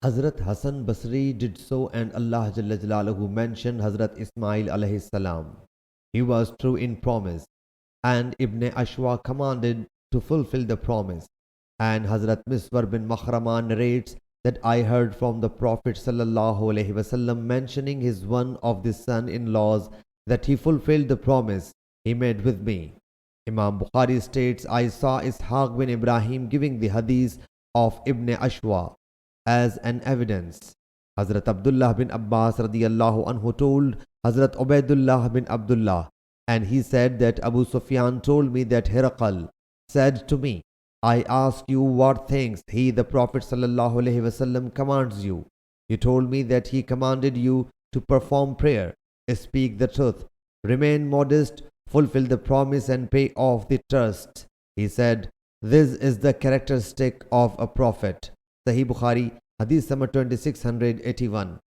Hazrat Hassan Basri did so, and Allah Jalla Jalaluhu mentioned Hazrat Ismail alayhi salam. He was true in promise, and Ibn Ashwa commanded to fulfill the promise. And Hazrat Miswar bin Makhrama narrates that I heard from the Prophet sallallahu alaihi wasallam mentioning his one of the son-in-laws that he fulfilled the promise he made with me. Imam Bukhari states, I saw Ishaq bin Ibrahim giving the hadith of Ibn Ashwa as an evidence. Hazrat Abdullah bin Abbas radiyallahu anhu told Hazrat Ubaidullah bin Abdullah, and he said that Abu Sufyan told me that Herakal said to me, I asked you what things he, the Prophet sallallahu alaihi wasallam, commands you. You told me that he commanded you to perform prayer, speak the truth, remain modest, fulfill the promise, and pay off the trust. He said, this is the characteristic of a prophet. Sahih Bukhari, Hadith number 2681.